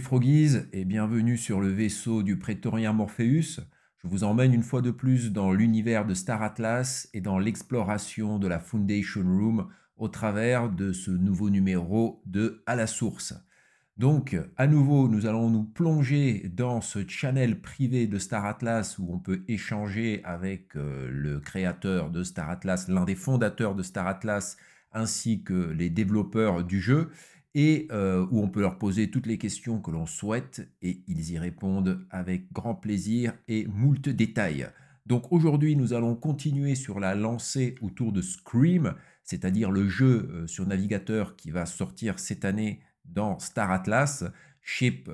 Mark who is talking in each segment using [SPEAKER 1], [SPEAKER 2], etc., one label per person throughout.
[SPEAKER 1] Froggies et bienvenue sur le vaisseau du prétorien Morpheus. Je vous emmène une fois de plus dans l'univers de Star Atlas et dans l'exploration de la Foundation Room au travers de ce nouveau numéro de À la source. Donc, à nouveau, nous allons nous plonger dans ce channel privé de Star Atlas où on peut échanger avec le créateur de Star Atlas, l'un des fondateurs de Star Atlas, ainsi que les développeurs du jeu, et où on peut leur poser toutes les questions que l'on souhaite, et ils y répondent avec grand plaisir et moult détails. Donc aujourd'hui, nous allons continuer sur la lancée autour de Scream, c'est-à-dire le jeu sur navigateur qui va sortir cette année dans Star Atlas, Ship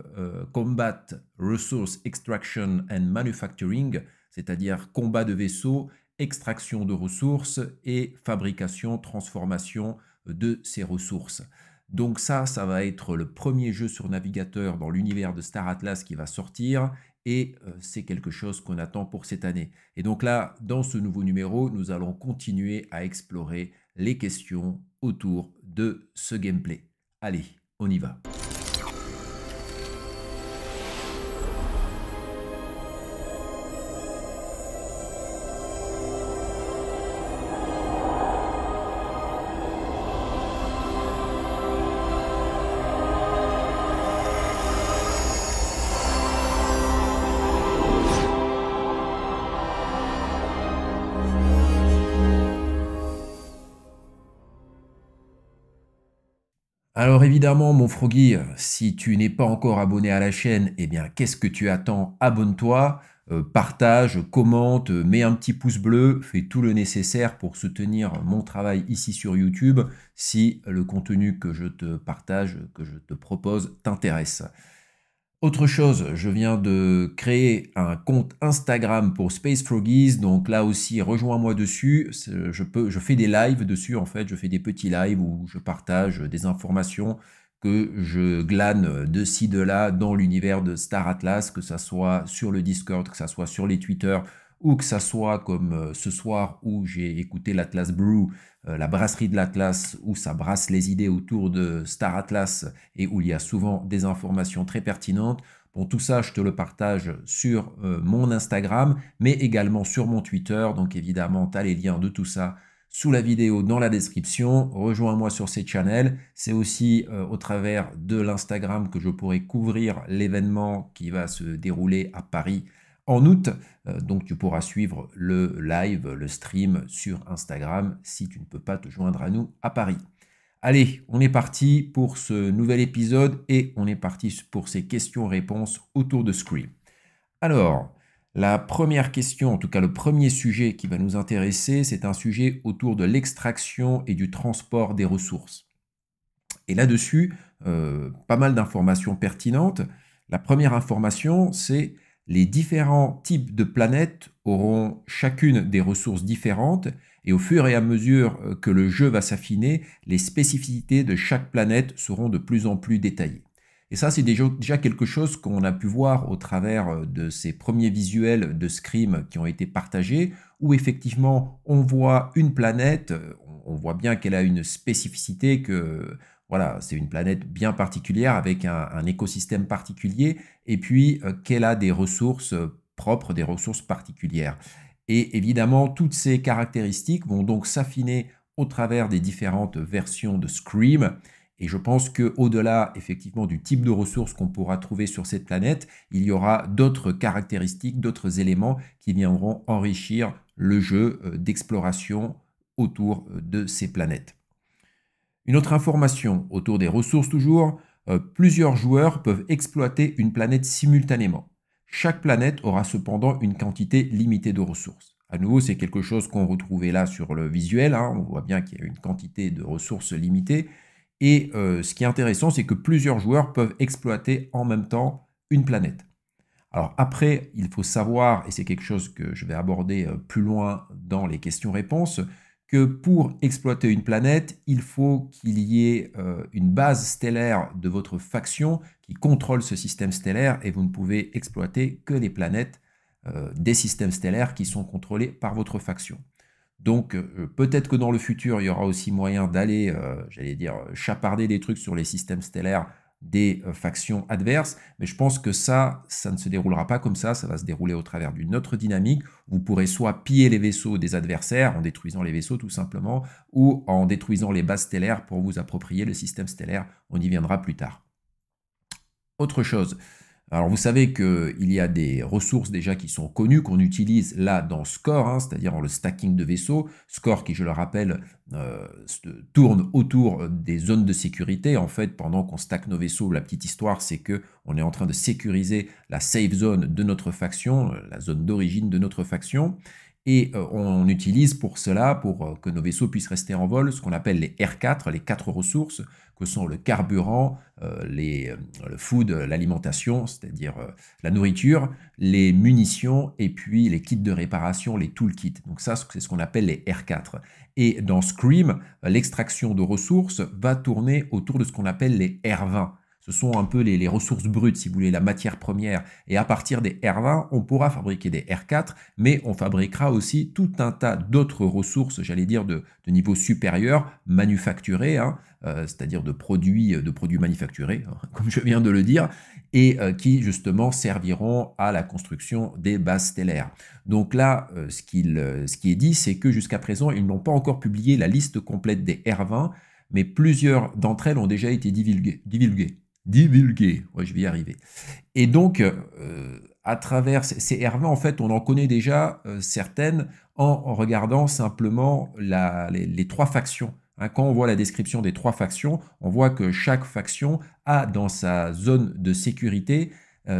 [SPEAKER 1] Combat Resource Extraction and Manufacturing, c'est-à-dire combat de vaisseaux, extraction de ressources et fabrication, transformation de ces ressources. Donc ça va être le premier jeu sur navigateur dans l'univers de Star Atlas qui va sortir et c'est quelque chose qu'on attend pour cette année. Et donc là, dans ce nouveau numéro, nous allons continuer à explorer les questions autour de ce gameplay. Allez, on y va. Alors évidemment, mon Froggy, si tu n'es pas encore abonné à la chaîne, eh bien, qu'est-ce que tu attends? Abonne-toi, partage, commente, mets un petit pouce bleu, fais tout le nécessaire pour soutenir mon travail ici sur YouTube si le contenu que je te partage, que je te propose, t'intéresse. Autre chose, je viens de créer un compte Instagram pour Space Froggies, donc là aussi rejoins-moi dessus, je fais des lives dessus en fait, je fais des petits lives où je partage des informations que je glane de ci, de là dans l'univers de Star Atlas, que ça soit sur le Discord, que ça soit sur les Twitter, ou que ça soit comme ce soir où j'ai écouté l'Atlas Brew, la brasserie de l'Atlas, où ça brasse les idées autour de Star Atlas et où il y a souvent des informations très pertinentes. Bon, tout ça, je te le partage sur mon Instagram, mais également sur mon Twitter. Donc évidemment, tu as les liens de tout ça sous la vidéo dans la description. Rejoins-moi sur ces channels. C'est aussi au travers de l'Instagram que je pourrai couvrir l'événement qui va se dérouler à Paris en août. Donc tu pourras suivre le live, le stream sur Instagram si tu ne peux pas te joindre à nous à Paris. Allez, on est parti pour ce nouvel épisode et on est parti pour ces questions-réponses autour de Scream. Alors, la première question, en tout cas le premier sujet qui va nous intéresser, c'est un sujet autour de l'extraction et du transport des ressources. Et là-dessus, pas mal d'informations pertinentes. La première information, c'est les différents types de planètes auront chacune des ressources différentes et au fur et à mesure que le jeu va s'affiner, les spécificités de chaque planète seront de plus en plus détaillées. Et ça, c'est déjà quelque chose qu'on a pu voir au travers de ces premiers visuels de Scream qui ont été partagés, où effectivement, on voit une planète, on voit bien qu'elle a une spécificité, que voilà, c'est une planète bien particulière avec un écosystème particulier, et puis qu'elle a des ressources propres, des ressources particulières. Et évidemment, toutes ces caractéristiques vont donc s'affiner au travers des différentes versions de Scream. Et je pense qu'au-delà, effectivement, du type de ressources qu'on pourra trouver sur cette planète, il y aura d'autres caractéristiques, d'autres éléments qui viendront enrichir le jeu d'exploration autour de ces planètes. Une autre information autour des ressources toujours, plusieurs joueurs peuvent exploiter une planète simultanément. Chaque planète aura cependant une quantité limitée de ressources. À nouveau, c'est quelque chose qu'on retrouvait là sur le visuel, hein. On voit bien qu'il y a une quantité de ressources limitée. Et ce qui est intéressant, c'est que plusieurs joueurs peuvent exploiter en même temps une planète. Alors après, il faut savoir, et c'est quelque chose que je vais aborder plus loin dans les questions-réponses, que pour exploiter une planète, il faut qu'il y ait une base stellaire de votre faction qui contrôle ce système stellaire et vous ne pouvez exploiter que les planètes des systèmes stellaires qui sont contrôlés par votre faction. Donc peut-être que dans le futur, il y aura aussi moyen d'aller, j'allais dire, chaparder des trucs sur les systèmes stellaires des factions adverses, mais je pense que ça ne se déroulera pas comme ça va se dérouler au travers d'une autre dynamique. Vous pourrez soit piller les vaisseaux des adversaires en détruisant les vaisseaux tout simplement, ou en détruisant les bases stellaires pour vous approprier le système stellaire. On y viendra plus tard. Autre chose, alors vous savez qu'il y a des ressources déjà qui sont connues, qu'on utilise là dans Score, hein, c'est-à-dire dans le stacking de vaisseaux. Score qui, je le rappelle, tourne autour des zones de sécurité. En fait, pendant qu'on stack nos vaisseaux, la petite histoire, c'est qu'on est en train de sécuriser la safe zone de notre faction, la zone d'origine de notre faction. Et on utilise pour cela, pour que nos vaisseaux puissent rester en vol, ce qu'on appelle les R4, les 4 ressources, que sont le carburant, le food, l'alimentation, c'est-à-dire la nourriture, les munitions et puis les kits de réparation, les toolkits. Donc ça, c'est ce qu'on appelle les R4. Et dans Scream, l'extraction de ressources va tourner autour de ce qu'on appelle les R20. Ce sont un peu les ressources brutes, si vous voulez, la matière première. Et à partir des R20, on pourra fabriquer des R4, mais on fabriquera aussi tout un tas d'autres ressources, j'allais dire de niveau supérieur, manufacturées, hein, c'est-à-dire de produits manufacturés, hein, comme je viens de le dire, et qui justement serviront à la construction des bases stellaires. Donc là, ce qui est dit, c'est que jusqu'à présent, ils n'ont pas encore publié la liste complète des R20, mais plusieurs d'entre elles ont déjà été divulguées. Ouais, je vais y arriver. Et donc, à travers ces R20, en fait, on en connaît déjà certaines en regardant simplement les 3 factions. Hein, quand on voit la description des 3 factions, on voit que chaque faction a dans sa zone de sécurité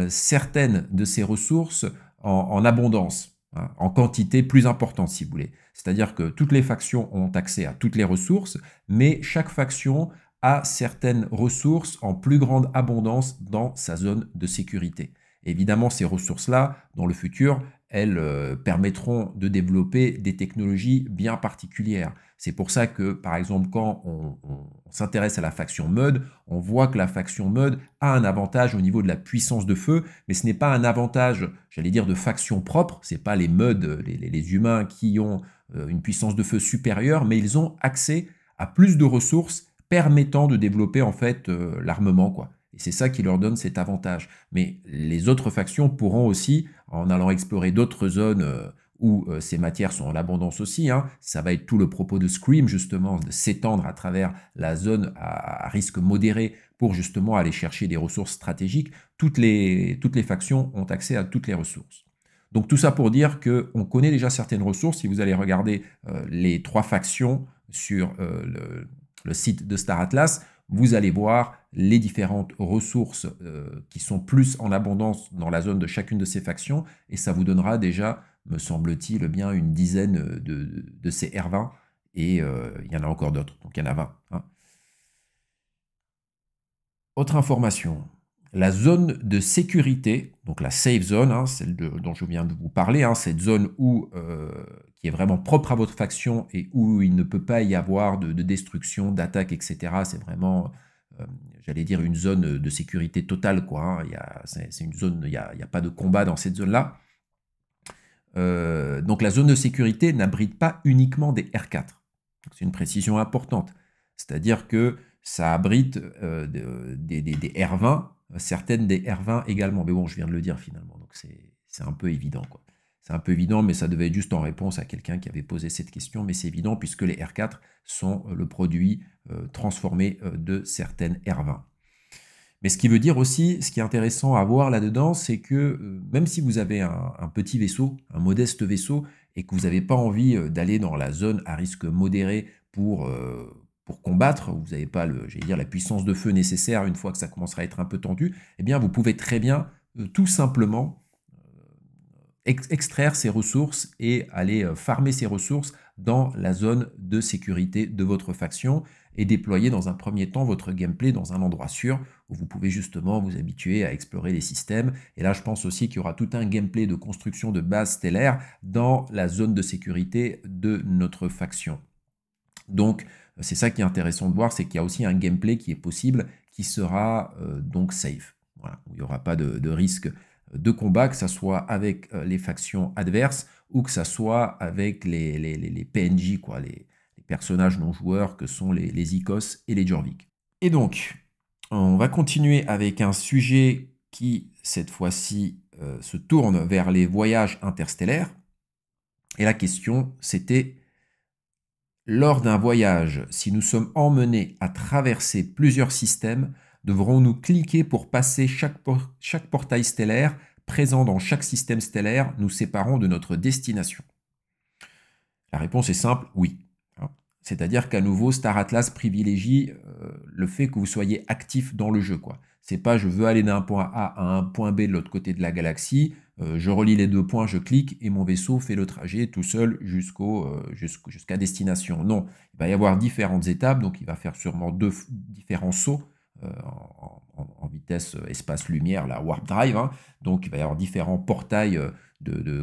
[SPEAKER 1] certaines de ses ressources en abondance, hein, en quantité plus importante, si vous voulez. C'est-à-dire que toutes les factions ont accès à toutes les ressources, mais chaque faction a certaines ressources en plus grande abondance dans sa zone de sécurité. Évidemment, ces ressources-là, dans le futur, elles permettront de développer des technologies bien particulières. C'est pour ça que, par exemple, quand on s'intéresse à la faction Mud, on voit que la faction Mud a un avantage au niveau de la puissance de feu, mais ce n'est pas un avantage, j'allais dire, de faction propre. Ce n'est pas les Mud, les humains qui ont une puissance de feu supérieure, mais ils ont accès à plus de ressources permettant de développer en fait l'armement, quoi. Et c'est ça qui leur donne cet avantage. Mais les autres factions pourront aussi, en allant explorer d'autres zones où ces matières sont en abondance aussi, hein, ça va être tout le propos de Scream justement, de s'étendre à travers la zone à risque modéré pour justement aller chercher des ressources stratégiques. Toutes les factions ont accès à toutes les ressources. Donc tout ça pour dire qu'on connaît déjà certaines ressources. Si vous allez regarder les 3 factions sur le site de Star Atlas, vous allez voir les différentes ressources qui sont plus en abondance dans la zone de chacune de ces factions, et ça vous donnera déjà, me semble-t-il, bien une dizaine de ces R20, et il y en a encore d'autres, donc il y en a 20. Hein. Autre information, la zone de sécurité, donc la safe zone, hein, celle dont je viens de vous parler, hein, cette zone où, qui est vraiment propre à votre faction et où il ne peut pas y avoir de destruction, d'attaque, etc. C'est vraiment, j'allais dire, une zone de sécurité totale, quoi. Hein. C'est une zone, il n'y a pas de combat dans cette zone-là. Donc la zone de sécurité n'abrite pas uniquement des R4. C'est une précision importante. C'est-à-dire que ça abrite des R20, certaines des R20 également. Mais bon, je viens de le dire finalement, donc c'est un peu évident, quoi. C'est un peu évident, mais ça devait être juste en réponse à quelqu'un qui avait posé cette question, mais c'est évident puisque les R4 sont le produit transformé de certaines R20. Mais ce qui veut dire aussi, ce qui est intéressant à voir là-dedans, c'est que même si vous avez un petit vaisseau, un modeste vaisseau, et que vous n'avez pas envie d'aller dans la zone à risque modéré pour combattre, vous n'avez pas j'allais dire, la puissance de feu nécessaire une fois que ça commencera à être un peu tendu, eh bien vous pouvez très bien tout simplement extraire ces ressources et aller farmer ces ressources dans la zone de sécurité de votre faction et déployer dans un premier temps votre gameplay dans un endroit sûr où vous pouvez justement vous habituer à explorer les systèmes. Et là, je pense aussi qu'il y aura tout un gameplay de construction de bases stellaires dans la zone de sécurité de notre faction. Donc, c'est ça qui est intéressant de voir, c'est qu'il y a aussi un gameplay qui est possible, qui sera donc safe. Voilà, où il n'y aura pas de risque de combat, que ce soit avec les factions adverses ou que ce soit avec les PNJ, quoi, les personnages non joueurs que sont les Icos et les Jorvik. Et donc, On va continuer avec un sujet qui, cette fois-ci, se tourne vers les voyages interstellaires. Et la question, c'était, lors d'un voyage, si nous sommes emmenés à traverser plusieurs systèmes, devrons-nous cliquer pour passer chaque portail stellaire présent dans chaque système stellaire nous séparant de notre destination? La réponse est simple, oui. C'est-à-dire qu'à nouveau, Star Atlas privilégie le fait que vous soyez actif dans le jeu, quoi. C'est pas je veux aller d'un point A à un point B de l'autre côté de la galaxie, je relie les deux points, je clique et mon vaisseau fait le trajet tout seul jusqu'à destination. Non, il va y avoir différentes étapes, donc il va faire sûrement différents sauts en vitesse espace-lumière, la Warp Drive, hein. Donc il va y avoir différents portails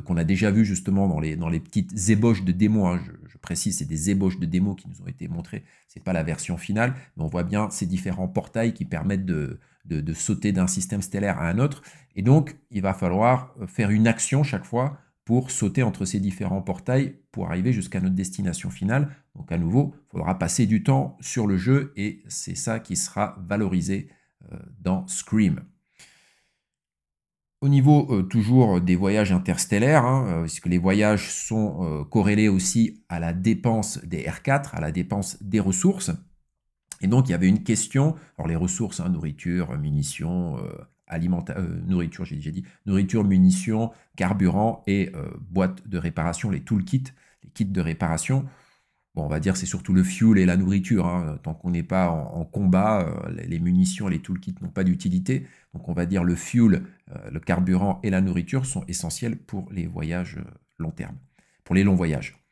[SPEAKER 1] qu'on a déjà vu justement dans les petites ébauches de démos, hein. Je précise, c'est des ébauches de démos qui nous ont été montrées, c'est pas la version finale, mais on voit bien ces différents portails qui permettent de sauter d'un système stellaire à un autre, et donc il va falloir faire une action chaque fois pour sauter entre ces différents portails pour arriver jusqu'à notre destination finale. Donc à nouveau, il faudra passer du temps sur le jeu, et c'est ça qui sera valorisé dans Scream. Au niveau toujours des voyages interstellaires, hein, puisque les voyages sont corrélés aussi à la dépense des R4, à la dépense des ressources. Et donc, il y avait une question, alors les ressources, hein, nourriture, munitions, nourriture, j'ai déjà dit, nourriture, munitions, carburant et boîtes de réparation, les toolkits, les kits de réparation. Bon, on va dire c'est surtout le fuel et la nourriture, hein. Tant qu'on n'est pas en combat, les munitions et les toolkits n'ont pas d'utilité. Donc on va dire le fuel, le carburant et la nourriture sont essentiels pour les voyages long terme, pour les longs voyages.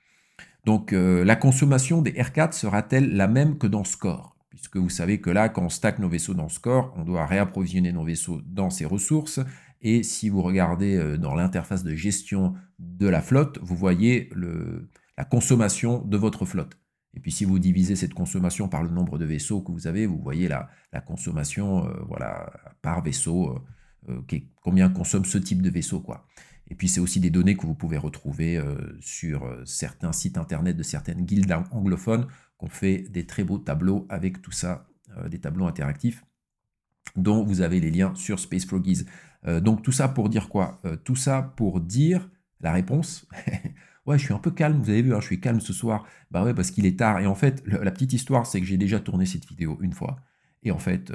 [SPEAKER 1] Donc la consommation des R4 sera-t-elle la même que dans Score? Puisque vous savez que là, quand on stack nos vaisseaux dans Score, on doit réapprovisionner nos vaisseaux dans ces ressources. Et si vous regardez dans l'interface de gestion de la flotte, vous voyez la consommation de votre flotte. Et puis si vous divisez cette consommation par le nombre de vaisseaux que vous avez, vous voyez la consommation voilà, par vaisseau, combien consomme ce type de vaisseau, quoi. Et puis c'est aussi des données que vous pouvez retrouver sur certains sites internet de certaines guildes anglophones qui ont fait des très beaux tableaux avec tout ça, des tableaux interactifs dont vous avez les liens sur Space Froggies. Donc tout ça pour dire quoi? Tout ça pour dire la réponse. Ouais, je suis un peu calme, vous avez vu, hein, je suis calme ce soir. Bah ouais, parce qu'il est tard. Et en fait, la petite histoire, c'est que j'ai déjà tourné cette vidéo une fois. Et en fait,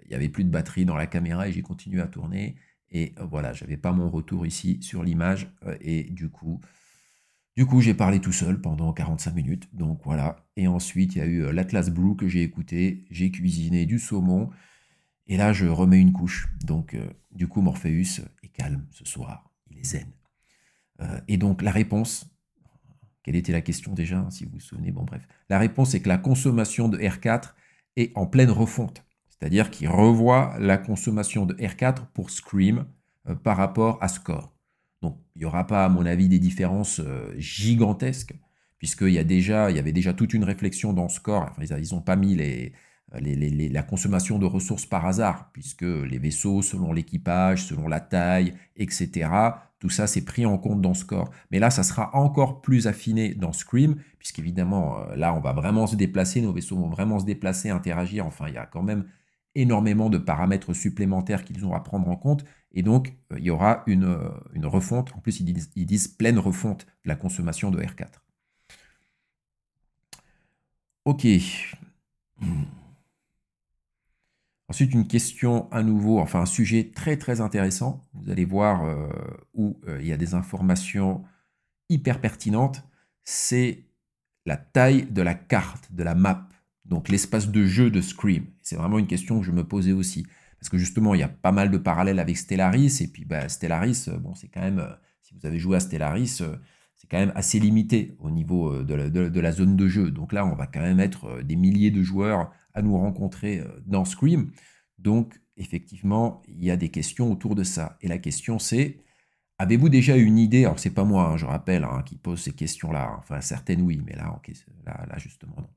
[SPEAKER 1] il n'y avait plus de batterie dans la caméra et j'ai continué à tourner. Et voilà, j'avais pas mon retour ici sur l'image. Et du coup j'ai parlé tout seul pendant 45 minutes. Donc voilà. Et ensuite, il y a eu l'Atlas Brew que j'ai écouté. J'ai cuisiné du saumon. Et là, je remets une couche. Donc, du coup, Morpheus est calme ce soir. Il est zen. Et donc, la réponse, quelle était la question déjà, hein, si vous vous souvenez? Bon, bref. La réponse est que la consommation de R4 est en pleine refonte. C'est-à-dire qu'il revoit la consommation de R4 pour Scream par rapport à Score. Donc, il n'y aura pas, à mon avis, des différences gigantesques, puisqu'il y avait déjà toute une réflexion dans Score. Enfin, ils n'ont pas mis la consommation de ressources par hasard, puisque les vaisseaux, selon l'équipage, selon la taille, etc., tout ça, c'est pris en compte dans Score. Mais là, ça sera encore plus affiné dans Scream, puisqu'évidemment, là, on va vraiment se déplacer, nos vaisseaux vont vraiment se déplacer, interagir. Enfin, il y a quand même énormément de paramètres supplémentaires qu'ils ont à prendre en compte. Et donc, il y aura une refonte. En plus, ils disent pleine refonte de la consommation de R4. Ok. Ensuite, une question à nouveau, enfin un sujet très très intéressant. Vous allez voir où il y a des informations hyper pertinentes. C'est la taille de la carte, de la map, donc l'espace de jeu de Scream. C'est vraiment une question que je me posais aussi. Parce que justement, il y a pas mal de parallèles avec Stellaris. Et puis bah, Stellaris, bon, c'est quand même, si vous avez joué à Stellaris, c'est quand même assez limité au niveau de la zone de jeu. Donc là, on va quand même être des milliers de joueurs à nous rencontrer dans Scream. Donc, effectivement, il y a des questions autour de ça. Et la question, c'est, avez-vous déjà une idée, alors c'est pas moi, hein, je rappelle, hein, qui pose ces questions-là, enfin certaines oui, mais là justement non.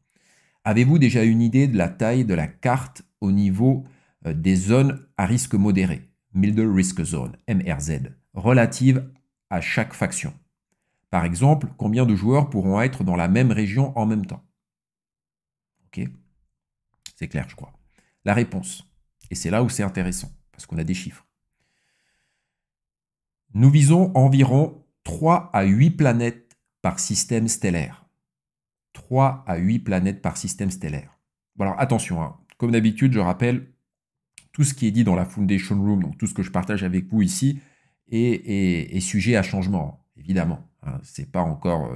[SPEAKER 1] Avez-vous déjà une idée de la taille de la carte au niveau des zones à risque modéré, Middle Risk Zone, MRZ, relative à chaque faction? Par exemple, combien de joueurs pourront être dans la même région en même temps? Ok, c'est clair, je crois. la réponse. Et c'est là où c'est intéressant, parce qu'on a des chiffres. Nous visons environ 3 à 8 planètes par système stellaire. 3 à 8 planètes par système stellaire. Bon alors attention, hein. Comme d'habitude, je rappelle, tout ce qui est dit dans la Foundation Room, donc tout ce que je partage avec vous ici, est sujet à changement, évidemment. Hein. C'est pas encore...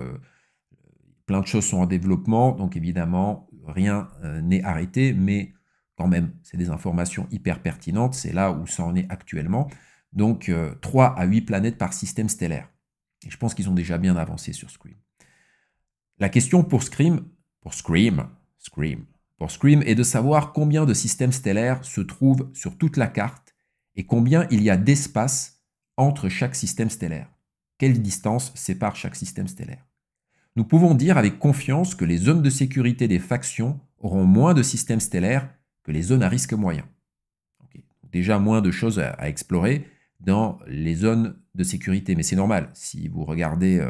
[SPEAKER 1] plein de choses sont en développement, donc évidemment, rien n'est arrêté, mais quand même, c'est des informations hyper pertinentes, c'est là où ça en est actuellement. Donc, 3 à 8 planètes par système stellaire. Et je pense qu'ils ont déjà bien avancé sur Scream. La question pour Scream est de savoir combien de systèmes stellaires se trouvent sur toute la carte et combien il y a d'espace entre chaque système stellaire. Quelle distance sépare chaque système stellaire? Nous pouvons dire avec confiance que les zones de sécurité des factions auront moins de systèmes stellaires que les zones à risque moyen. Okay. Déjà moins de choses à explorer dans les zones de sécurité, mais c'est normal. Si vous regardez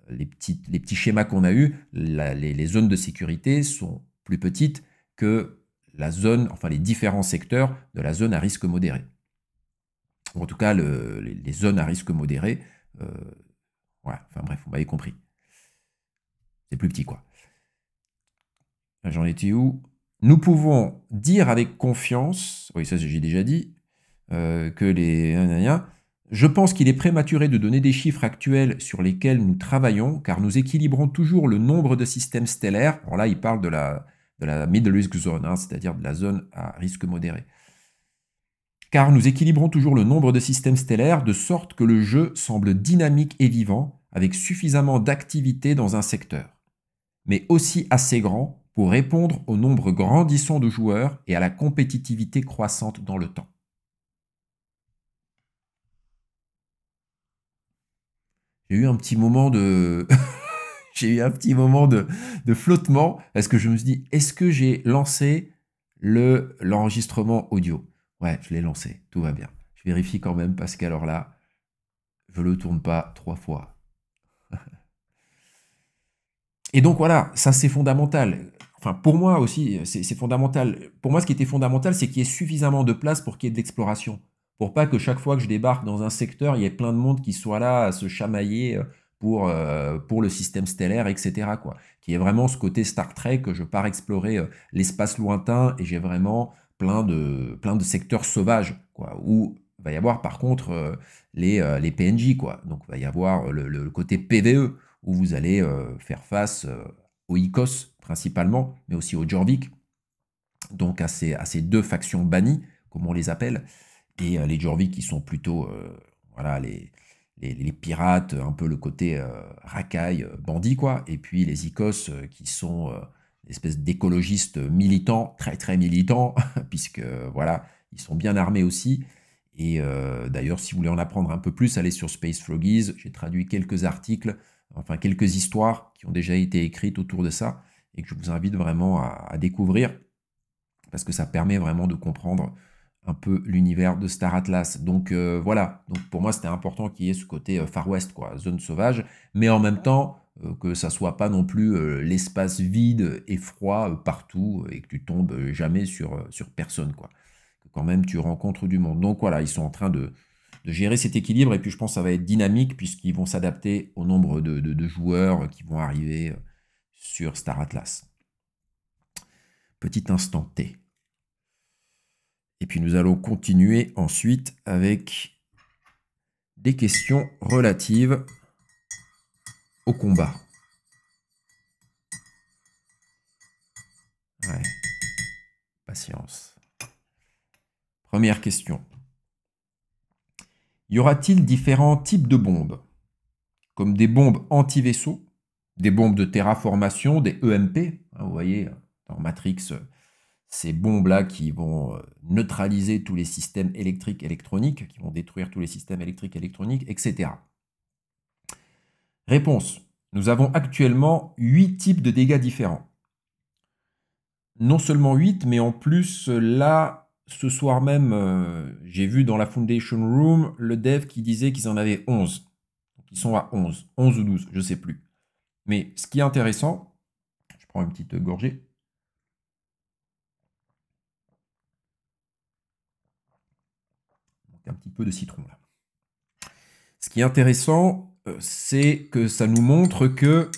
[SPEAKER 1] les petits schémas qu'on a eus, les zones de sécurité sont plus petites que la zone, enfin les différents secteurs de la zone à risque modéré. Ou en tout cas, les zones à risque modéré, voilà, enfin bref, vous m'avez compris. C'est plus petit, quoi. J'en étais où? Nous pouvons dire avec confiance, oui, ça j'ai déjà dit, que les... Je pense qu'il est prématuré de donner des chiffres actuels sur lesquels nous travaillons, car nous équilibrons toujours le nombre de systèmes stellaires. Alors là, il parle de la middle risk zone, hein, c'est-à-dire de la zone à risque modéré. Car nous équilibrons toujours le nombre de systèmes stellaires de sorte que le jeu semble dynamique et vivant, avec suffisamment d'activité dans un secteur, mais aussi assez grand pour répondre au nombre grandissant de joueurs et à la compétitivité croissante dans le temps. J'ai eu un petit moment de... j'ai eu un petit moment de flottement, parce que je me suis dit, est-ce que j'ai lancé l'enregistrement audio? Ouais, je l'ai lancé, tout va bien. Je vérifie quand même, parce qu'alors là, je ne le tourne pas 3 fois. Et donc voilà, ça c'est fondamental. Enfin, pour moi aussi, c'est fondamental. Pour moi, ce qui était fondamental, c'est qu'il y ait suffisamment de place pour qu'il y ait de l'exploration. Pour pas que chaque fois que je débarque dans un secteur, il y ait plein de monde qui soit là à se chamailler pour le système stellaire, etc. Quoi. Qu'il y ait vraiment ce côté Star Trek, que je pars explorer l'espace lointain et j'ai vraiment plein de secteurs sauvages, quoi, où il va y avoir par contre les PNJ, quoi. Donc il va y avoir le côté PVE, où vous allez faire face aux Icos principalement, mais aussi aux Jorvik, donc à ces deux factions bannies, comme on les appelle, et les Jorvik qui sont plutôt voilà, les pirates, un peu le côté racaille, bandit, quoi, et puis les Icos qui sont une espèce d'écologistes militants, très très militants, puisque voilà, ils sont bien armés aussi. Et d'ailleurs, si vous voulez en apprendre un peu plus, allez sur Space Froggies, j'ai traduit quelques articles, enfin quelques histoires qui ont déjà été écrites autour de ça, et que je vous invite vraiment à découvrir, parce que ça permet vraiment de comprendre un peu l'univers de Star Atlas. Donc voilà, donc pour moi c'était important qu'il y ait ce côté Far West, quoi, zone sauvage, mais en même temps que ça soit pas non plus l'espace vide et froid partout, et que tu tombes jamais sur personne, quoi. Que quand même tu rencontres du monde. Donc voilà, ils sont en train de gérer cet équilibre, et puis je pense que ça va être dynamique, puisqu'ils vont s'adapter au nombre de joueurs qui vont arriver sur Star Atlas. Petit instant T. Et puis nous allons continuer ensuite avec des questions relatives au combat. Ouais. Patience. Première question. Y aura-t-il différents types de bombes, comme des bombes anti-vaisseaux, des bombes de terraformation, des EMP, hein, vous voyez, dans Matrix, ces bombes-là qui vont neutraliser tous les systèmes électriques électroniques, qui vont détruire tous les systèmes électriques électroniques, etc. Réponse. Nous avons actuellement 8 types de dégâts différents. Non seulement 8, mais en plus, là, ce soir même, j'ai vu dans la Foundation Room le dev qui disait qu'ils en avaient 11. Donc ils sont à 11. 11 ou 12, je ne sais plus. Mais ce qui est intéressant, je prends une petite gorgée. un petit peu de citron là. Ce qui est intéressant, c'est que ça nous montre que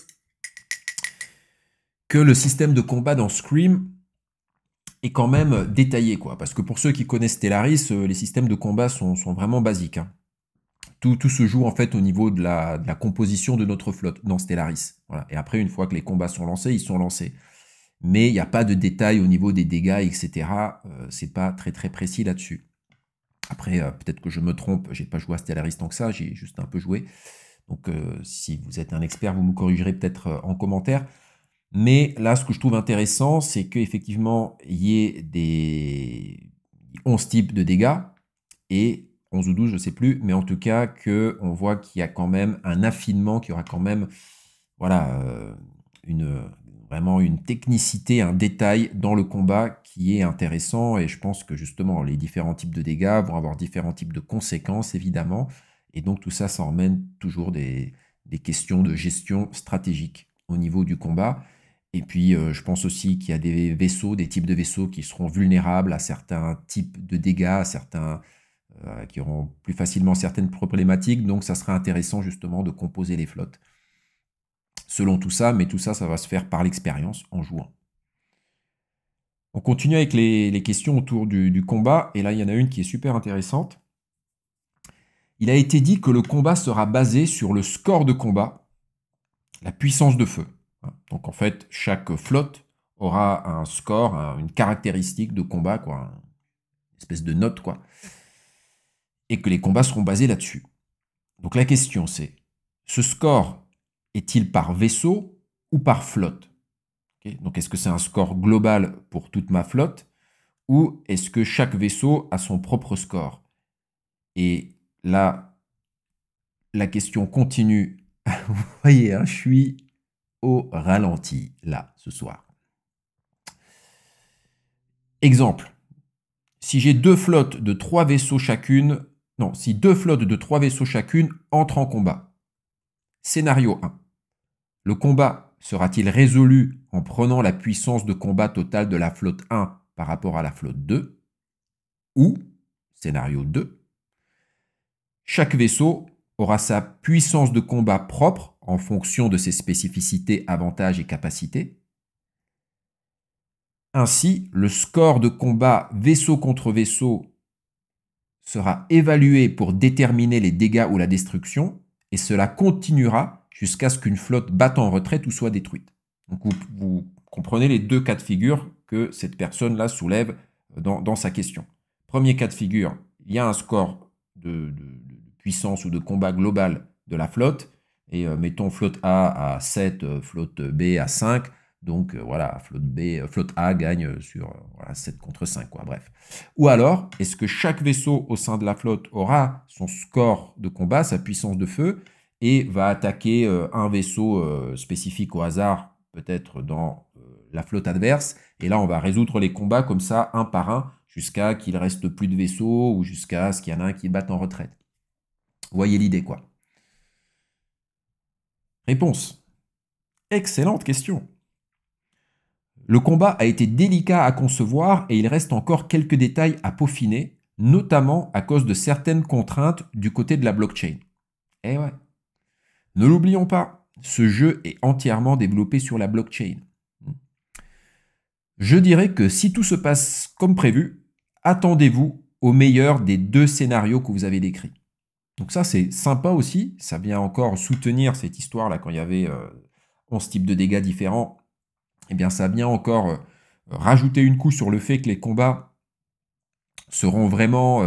[SPEAKER 1] le système de combat dans Scream est quand même détaillé, quoi. Parce que pour ceux qui connaissent Stellaris, les systèmes de combat sont vraiment basiques, hein. Tout se joue en fait au niveau de la composition de notre flotte dans Stellaris. Voilà. Et après, une fois que les combats sont lancés, ils sont lancés. Mais il n'y a pas de détails au niveau des dégâts, etc. C'est pas très précis là-dessus. Après, peut-être que je me trompe, j'ai pas joué à Stellaris tant que ça, j'ai juste un peu joué. Donc si vous êtes un expert, vous me corrigerez peut-être en commentaire. Mais là, ce que je trouve intéressant, c'est qu'effectivement, il y ait des 11 types de dégâts, et 11 ou 12, je ne sais plus, mais en tout cas, qu'on voit qu'il y a quand même un affinement, qu'il y aura quand même voilà, vraiment une technicité, un détail dans le combat qui est intéressant, et je pense que justement, les différents types de dégâts vont avoir différents types de conséquences, évidemment, et donc tout ça, ça emmène toujours des questions de gestion stratégique au niveau du combat. Et puis, je pense aussi qu'il y a des vaisseaux, des types de vaisseaux qui seront vulnérables à certains types de dégâts, à certains qui auront plus facilement certaines problématiques. Donc, ça sera intéressant justement de composer les flottes selon tout ça. Mais tout ça, ça va se faire par l'expérience en jouant. On continue avec les questions autour du combat. Et là, il y en a une qui est super intéressante. Il a été dit que le combat sera basé sur le score de combat, la puissance de feu. Donc en fait, chaque flotte aura un score, une caractéristique de combat, quoi, une espèce de note, quoi, et que les combats seront basés là-dessus. Donc la question c'est, ce score est-il par vaisseau ou par flotte? Okay. Donc est-ce que c'est un score global pour toute ma flotte, ou est-ce que chaque vaisseau a son propre score? Et là, la question continue. Vous voyez, hein, je suis au ralenti, là, ce soir. Exemple, si j'ai deux flottes de 3 vaisseaux chacune, non, si 2 flottes de 3 vaisseaux chacune entrent en combat. Scénario 1. Le combat sera-t-il résolu en prenant la puissance de combat totale de la flotte 1 par rapport à la flotte 2? Ou, scénario 2, chaque vaisseau aura sa puissance de combat propre en fonction de ses spécificités, avantages et capacités. Ainsi, le score de combat vaisseau contre vaisseau sera évalué pour déterminer les dégâts ou la destruction, et cela continuera jusqu'à ce qu'une flotte batte en retraite ou soit détruite. Donc vous comprenez les deux cas de figure que cette personne-là soulève dans sa question. Premier cas de figure, il y a un score de puissance ou de combat global de la flotte, et mettons flotte A à 7, flotte B à 5, donc voilà, flotte A gagne sur 7 contre 5, quoi, bref. Ou alors, est-ce que chaque vaisseau au sein de la flotte aura son score de combat, sa puissance de feu, et va attaquer un vaisseau spécifique au hasard, peut-être dans la flotte adverse, et là on va résoudre les combats comme ça, un par un, jusqu'à qu'il reste plus de vaisseaux, ou jusqu'à ce qu'il y en a un qui batte en retraite. Vous voyez l'idée, quoi. Réponse. Excellente question. Le combat a été délicat à concevoir et il reste encore quelques détails à peaufiner, notamment à cause de certaines contraintes du côté de la blockchain. Eh ouais. Ne l'oublions pas, ce jeu est entièrement développé sur la blockchain. Je dirais que si tout se passe comme prévu, attendez-vous au meilleur des 2 scénarios que vous avez décrits. Donc ça, c'est sympa aussi. Ça vient encore soutenir cette histoire-là quand il y avait 11 types de dégâts différents. Eh bien, ça vient encore rajouter une couche sur le fait que les combats seront vraiment,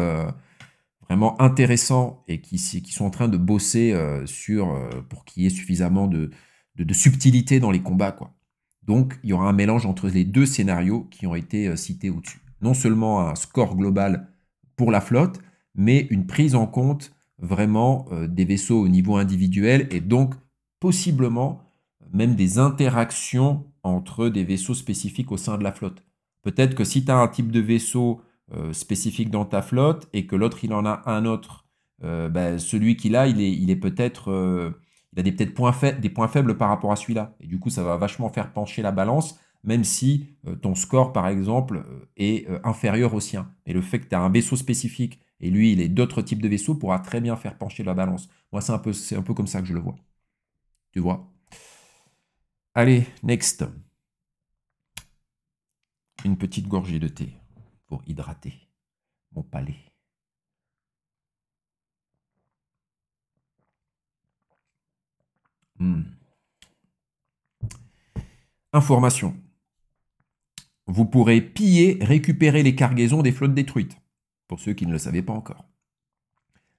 [SPEAKER 1] vraiment intéressants et qui sont en train de bosser pour qu'il y ait suffisamment de subtilité dans les combats, quoi. Donc, il y aura un mélange entre les 2 scénarios qui ont été cités au-dessus. Non seulement un score global pour la flotte, mais une prise en compte vraiment des vaisseaux au niveau individuel et donc possiblement même des interactions entre des vaisseaux spécifiques au sein de la flotte. Peut-être que si tu as un type de vaisseau spécifique dans ta flotte et que l'autre il en a un autre, celui qu'il a, il est peut-être il a des points faibles par rapport à celui-là. Et du coup, ça va vachement faire pencher la balance, même si ton score, par exemple, est inférieur au sien. Et le fait que tu as un vaisseau spécifique et lui, il est d'autres types de vaisseaux, pourra très bien faire pencher la balance. Moi, c'est un peu comme ça que je le vois. Tu vois? Allez, next. Une petite gorgée de thé pour hydrater mon palais. Information. Vous pourrez piller, récupérer les cargaisons des flottes détruites, pour ceux qui ne le savaient pas encore.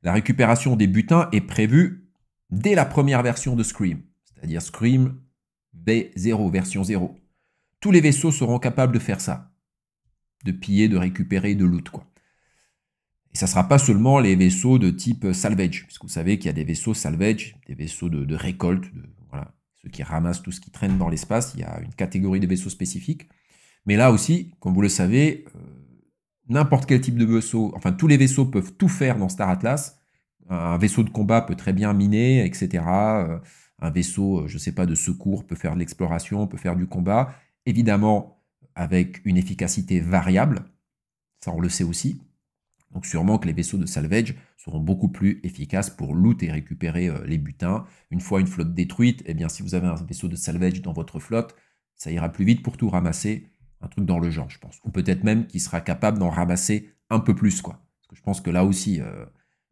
[SPEAKER 1] La récupération des butins est prévue dès la première version de Scream, c'est-à-dire Scream V0, version 0. Tous les vaisseaux seront capables de faire ça, de piller, de récupérer, de loot, quoi. Et ça ne sera pas seulement les vaisseaux de type salvage, puisque vous savez qu'il y a des vaisseaux salvage, des vaisseaux de récolte, voilà, ceux qui ramassent tout ce qui traîne dans l'espace. Il y a une catégorie de vaisseaux spécifiques. Mais là aussi, comme vous le savez, n'importe quel type de vaisseau, enfin tous les vaisseaux peuvent tout faire dans Star Atlas. Un vaisseau de combat peut très bien miner, etc. Un vaisseau, je ne sais pas, de secours peut faire de l'exploration, peut faire du combat. Évidemment, avec une efficacité variable, ça on le sait aussi. Donc sûrement que les vaisseaux de salvage seront beaucoup plus efficaces pour loot et récupérer les butins. Une fois une flotte détruite, eh bien si vous avez un vaisseau de salvage dans votre flotte, ça ira plus vite pour tout ramasser. Un truc dans le genre, je pense. Ou peut-être même qu'il sera capable d'en ramasser un peu plus, quoi. Parce que je pense que là aussi,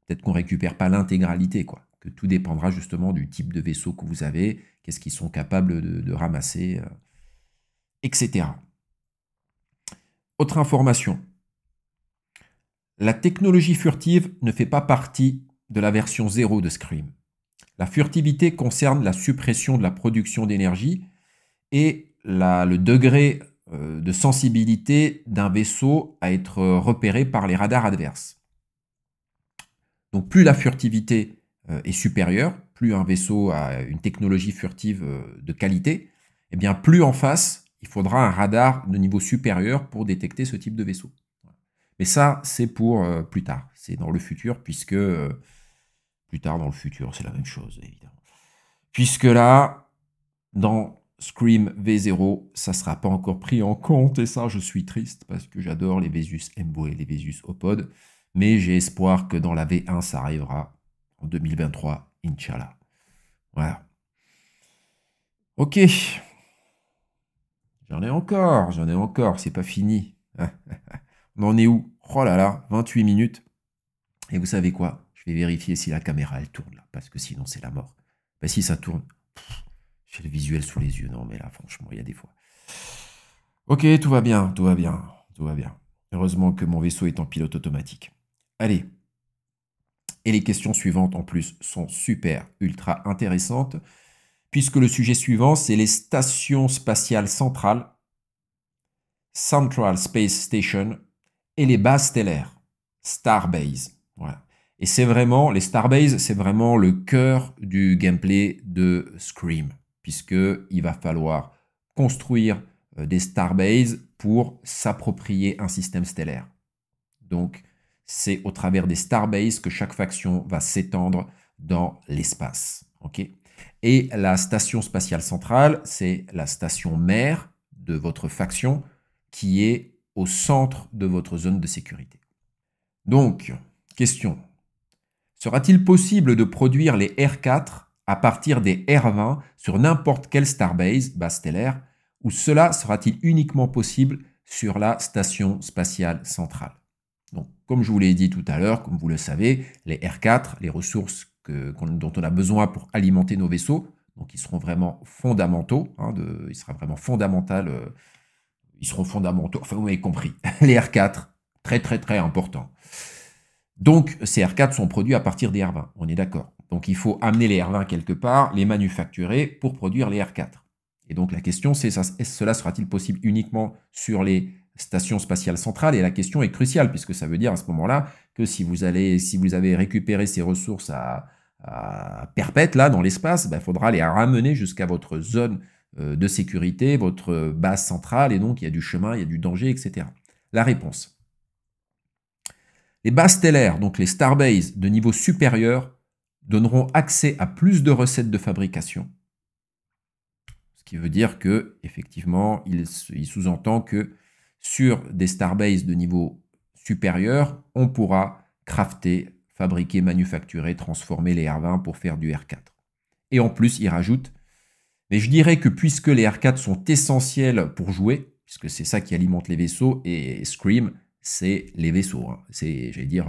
[SPEAKER 1] peut-être qu'on récupère pas l'intégralité, quoi. Que tout dépendra justement du type de vaisseau que vous avez, qu'est-ce qu'ils sont capables de ramasser, etc. Autre information. La technologie furtive ne fait pas partie de la version 0 de Scream. La furtivité concerne la suppression de la production d'énergie et le degré de sensibilité d'un vaisseau à être repéré par les radars adverses. Donc plus la furtivité est supérieure, plus un vaisseau a une technologie furtive de qualité, et bien plus en face, il faudra un radar de niveau supérieur pour détecter ce type de vaisseau. Mais ça, c'est pour plus tard, c'est dans le futur, puisque plus tard dans le futur, c'est la même chose, évidemment. Puisque là, dans Scream V0, ça ne sera pas encore pris en compte, et ça, je suis triste, parce que j'adore les Vesus Embo et les Vesus Opod, mais j'ai espoir que dans la V1, ça arrivera en 2023, Inch'Allah. Voilà. Ok. J'en ai encore, c'est pas fini. On en est où? Oh là là, 28 minutes. Et vous savez quoi? Je vais vérifier si la caméra, elle tourne là, parce que sinon, c'est la mort. Ben si ça tourne, j'ai le visuel sous les yeux. Non, mais là, franchement, il y a des fois. Ok, tout va bien, tout va bien, tout va bien. Heureusement que mon vaisseau est en pilote automatique. Allez. Et les questions suivantes, en plus, sont super, ultra intéressantes, puisque le sujet suivant, c'est les stations spatiales centrales, Central Space Station, et les bases stellaires, Starbase. Voilà. Et c'est vraiment, les Starbase, c'est vraiment le cœur du gameplay de Scream, puisqu'il va falloir construire des Starbases pour s'approprier un système stellaire. Donc, c'est au travers des Starbases que chaque faction va s'étendre dans l'espace. Okay, et la station spatiale centrale, c'est la station mère de votre faction qui est au centre de votre zone de sécurité. Donc, question. Sera-t-il possible de produire les R4 à partir des R20 sur n'importe quelle Starbase, base stellaire, ou cela sera-t-il uniquement possible sur la station spatiale centrale? Donc, comme je vous l'ai dit tout à l'heure, comme vous le savez, les R4, les ressources dont on a besoin pour alimenter nos vaisseaux, donc ils seront vraiment fondamentaux, il sera vraiment fondamental, ils seront fondamentaux, enfin vous m'avez compris, les R4, très très très importants. Donc ces R4 sont produits à partir des R20, on est d'accord. Donc il faut amener les R20 quelque part, les manufacturer pour produire les R4. Et donc la question c'est, cela sera-t-il possible uniquement sur les stations spatiales centrales? Et la question est cruciale, puisque ça veut dire à ce moment-là que si vous avez récupéré ces ressources à perpète là dans l'espace, il faudra les ramener jusqu'à votre zone de sécurité, votre base centrale, et donc il y a du chemin, il y a du danger, etc. La réponse. Les bases stellaires, donc les Starbases de niveau supérieur, donneront accès à plus de recettes de fabrication. Ce qui veut dire que, effectivement, il sous-entend que sur des Starbases de niveau supérieur, on pourra crafter, fabriquer, manufacturer, transformer les R20 pour faire du R4. Et en plus, il rajoute, mais je dirais que puisque les R4 sont essentiels pour jouer, puisque c'est ça qui alimente les vaisseaux, et Scream, c'est les vaisseaux. Hein. J'allais dire,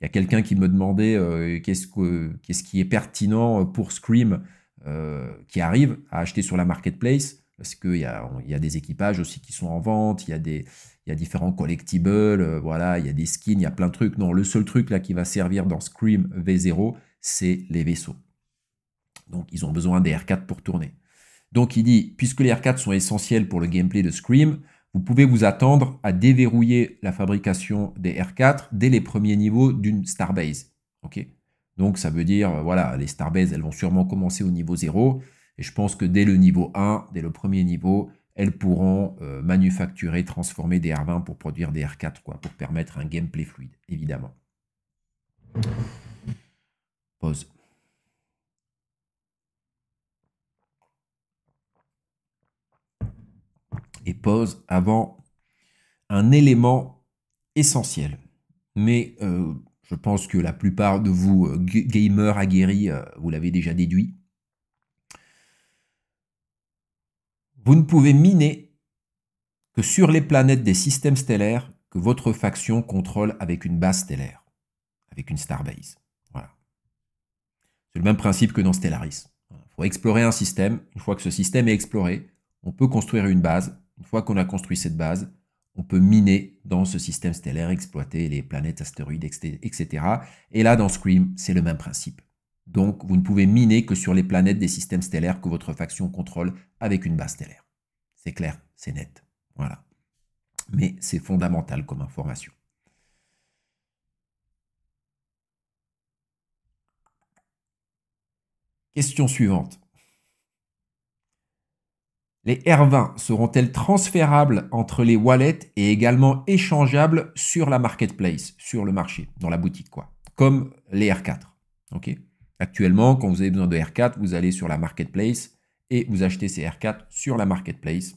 [SPEAKER 1] il y a quelqu'un qui me demandait qu'est-ce qui est pertinent pour Scream qui arrive à acheter sur la marketplace, parce qu'il y a des équipages aussi qui sont en vente, il y a différents collectibles, voilà, il y a des skins, il y a plein de trucs. Non, le seul truc là qui va servir dans Scream V0, c'est les vaisseaux. Donc ils ont besoin des R4 pour tourner. Donc il dit, puisque les R4 sont essentiels pour le gameplay de Scream, vous pouvez vous attendre à déverrouiller la fabrication des R4 dès les premiers niveaux d'une Starbase. Okay, donc ça veut dire, voilà, les Starbases, elles vont sûrement commencer au niveau 0, et je pense que dès le niveau 1, dès le premier niveau, elles pourront manufacturer, transformer des R20 pour produire des R4, quoi, pour permettre un gameplay fluide, évidemment. Pause. Et pause avant un élément essentiel. Mais je pense que la plupart de vous, gamers aguerris, vous l'avez déjà déduit. Vous ne pouvez miner que sur les planètes des systèmes stellaires que votre faction contrôle avec une base stellaire, avec une Starbase. Voilà. C'est le même principe que dans Stellaris. Il faut explorer un système. Une fois que ce système est exploré, on peut construire une base. Une fois qu'on a construit cette base, on peut miner dans ce système stellaire, exploiter les planètes, astéroïdes, etc. Et là, dans Scream, c'est le même principe. Donc, vous ne pouvez miner que sur les planètes des systèmes stellaires que votre faction contrôle avec une base stellaire. C'est clair, c'est net. Voilà. Mais c'est fondamental comme information. Question suivante. Les R20 seront-elles transférables entre les wallets et également échangeables sur la marketplace, sur le marché, dans la boutique, quoi, comme les R4. Okay, actuellement, quand vous avez besoin de R4, vous allez sur la marketplace et vous achetez ces R4 sur la marketplace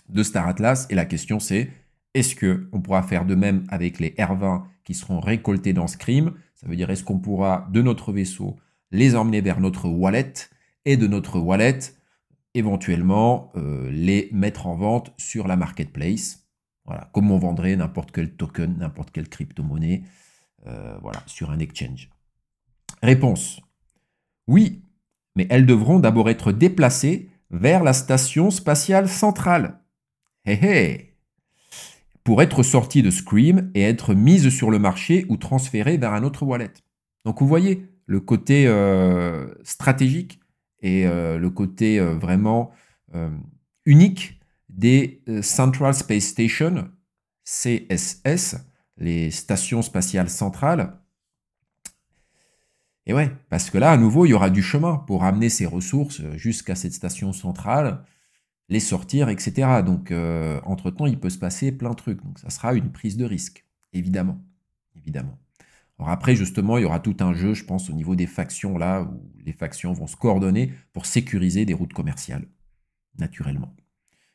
[SPEAKER 1] de Star Atlas. Et la question c'est, est-ce qu'on pourra faire de même avec les R20 qui seront récoltés dans Scream? Ça veut dire, est-ce qu'on pourra, de notre vaisseau, les emmener vers notre wallet et de notre wallet, éventuellement les mettre en vente sur la marketplace, voilà, comme on vendrait n'importe quel token, n'importe quelle crypto-monnaie, voilà, sur un exchange. Réponse. Oui, mais elles devront d'abord être déplacées vers la station spatiale centrale. Hé hé, pour être sorties de Scream et être mises sur le marché ou transférées vers un autre wallet. Donc vous voyez le côté stratégique et le côté vraiment unique des Central Space Station, CSS, les stations spatiales centrales. Et ouais, parce que là, à nouveau, il y aura du chemin pour amener ces ressources jusqu'à cette station centrale, les sortir, etc. Donc, entre-temps, il peut se passer plein de trucs. Donc, ça sera une prise de risque, évidemment. Évidemment. Alors après, justement, il y aura tout un jeu, je pense, au niveau des factions, là, où les factions vont se coordonner pour sécuriser des routes commerciales, naturellement.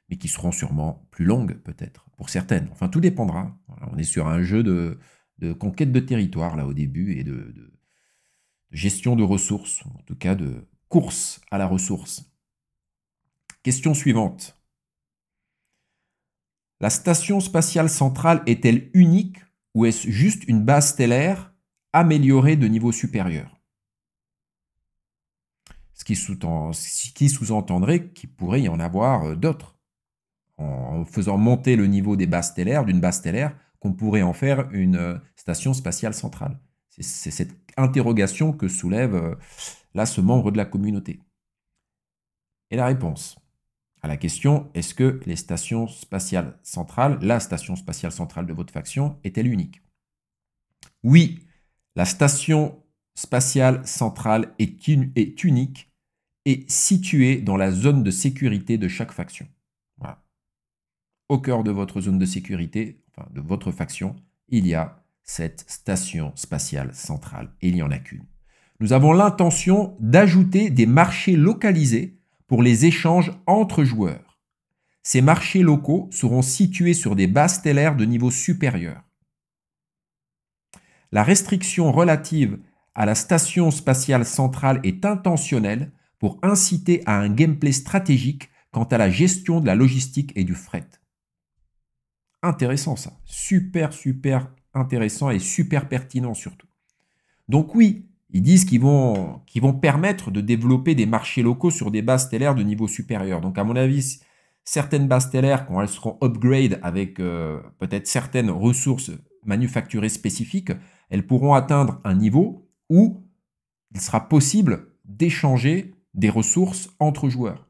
[SPEAKER 1] Mais qui seront sûrement plus longues, peut-être, pour certaines. Enfin, tout dépendra. Voilà, on est sur un jeu de conquête de territoire, là, au début, et de gestion de ressources, en tout cas de course à la ressource. Question suivante. La station spatiale centrale est-elle unique ou est-ce juste une base stellaire améliorée de niveau supérieur? Ce qui sous-entendrait qu'il pourrait y en avoir d'autres. En faisant monter le niveau des bases stellaires, d'une base stellaire, qu'on pourrait en faire une station spatiale centrale. C'est cette interrogation que soulève là ce membre de la communauté. Et la réponse à la question, est-ce que les stations spatiales centrales, la station spatiale centrale de votre faction, est-elle unique? Oui, la station spatiale centrale est unique et située dans la zone de sécurité de chaque faction. Voilà. Au cœur de votre zone de sécurité, enfin de votre faction, il y a cette station spatiale centrale, et il n'y en a qu'une. Nous avons l'intention d'ajouter des marchés localisés pour les échanges entre joueurs. Ces marchés locaux seront situés sur des bases stellaires de niveau supérieur. La restriction relative à la station spatiale centrale est intentionnelle pour inciter à un gameplay stratégique quant à la gestion de la logistique et du fret. Intéressant ça, super intéressant et super pertinent surtout. Donc oui, ils disent qu'ils vont permettre de développer des marchés locaux sur des bases stellaires de niveau supérieur. Donc à mon avis, certaines bases stellaires, quand elles seront upgrade avec peut-être certaines ressources manufacturées spécifiques, elles pourront atteindre un niveau où il sera possible d'échanger des ressources entre joueurs.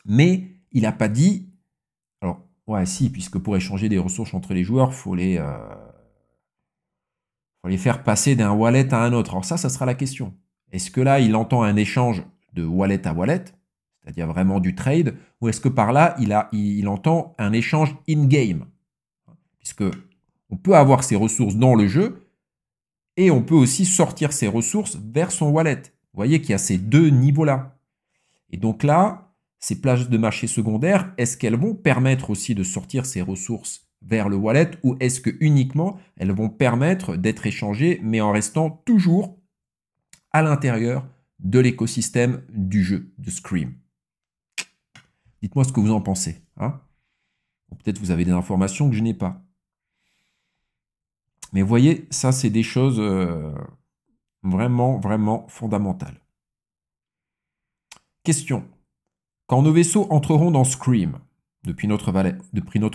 [SPEAKER 1] Mais il n'a pas dit... Alors, ouais, si, puisque pour échanger des ressources entre les joueurs, il faut les faire passer d'un wallet à un autre. Alors ça sera la question. Est-ce que là, il entend un échange de wallet à wallet, c'est-à-dire vraiment du trade, ou est-ce que par là, il entend un échange in-game? Puisque on peut avoir ses ressources dans le jeu, et on peut aussi sortir ses ressources vers son wallet. Vous voyez qu'il y a ces deux niveaux-là. Et donc là, ces places de marché secondaires, est-ce qu'elles vont permettre aussi de sortir ces ressources vers le wallet, ou est-ce que uniquement elles vont permettre d'être échangées, mais en restant toujours à l'intérieur de l'écosystème du jeu, de Scream? Dites-moi ce que vous en pensez. Hein, ou peut-être vous avez des informations que je n'ai pas. Mais vous voyez, ça c'est des choses vraiment fondamentales. Question. Quand nos vaisseaux entreront dans Scream, depuis notre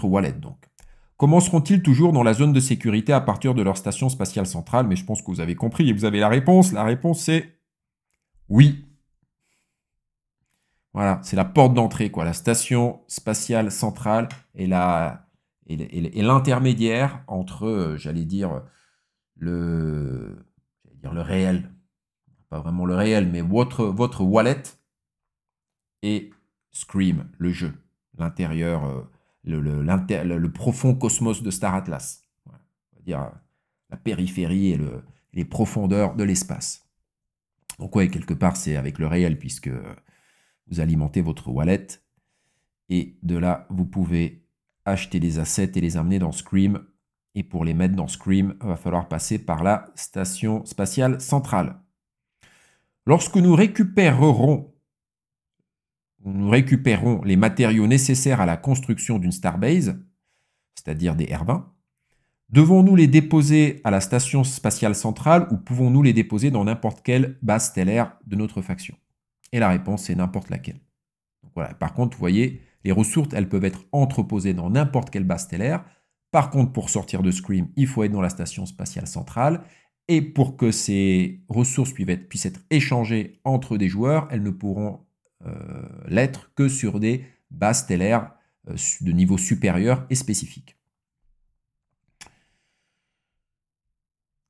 [SPEAKER 1] wallet donc, comment seront-ils toujours dans la zone de sécurité à partir de leur station spatiale centrale? Mais je pense que vous avez compris et vous avez la réponse. La réponse c'est oui. Voilà, c'est la porte d'entrée, quoi. La station spatiale centrale et l'intermédiaire entre, j'allais dire, le réel. Pas vraiment le réel, mais votre wallet et Scream, le jeu. L'intérieur, le profond cosmos de Star Atlas. Voilà. On va dire la périphérie et les profondeurs de l'espace. Donc ouais, quelque part, c'est avec le réel, puisque vous alimentez votre wallet. Et de là, vous pouvez acheter des assets et les amener dans Scream. Et pour les mettre dans Scream, il va falloir passer par la station spatiale centrale. Lorsque nous récupérerons les matériaux nécessaires à la construction d'une Starbase, c'est-à-dire des R20, devons-nous les déposer à la station spatiale centrale ou pouvons-nous les déposer dans n'importe quelle base stellaire de notre faction? Et la réponse est n'importe laquelle. Donc voilà. Par contre, vous voyez, les ressources, elles peuvent être entreposées dans n'importe quelle base stellaire. Par contre, pour sortir de Scream, il faut être dans la station spatiale centrale. Et pour que ces ressources puissent être échangées entre des joueurs, elles ne pourront l'être que sur des bases stellaires de niveau supérieur et spécifique.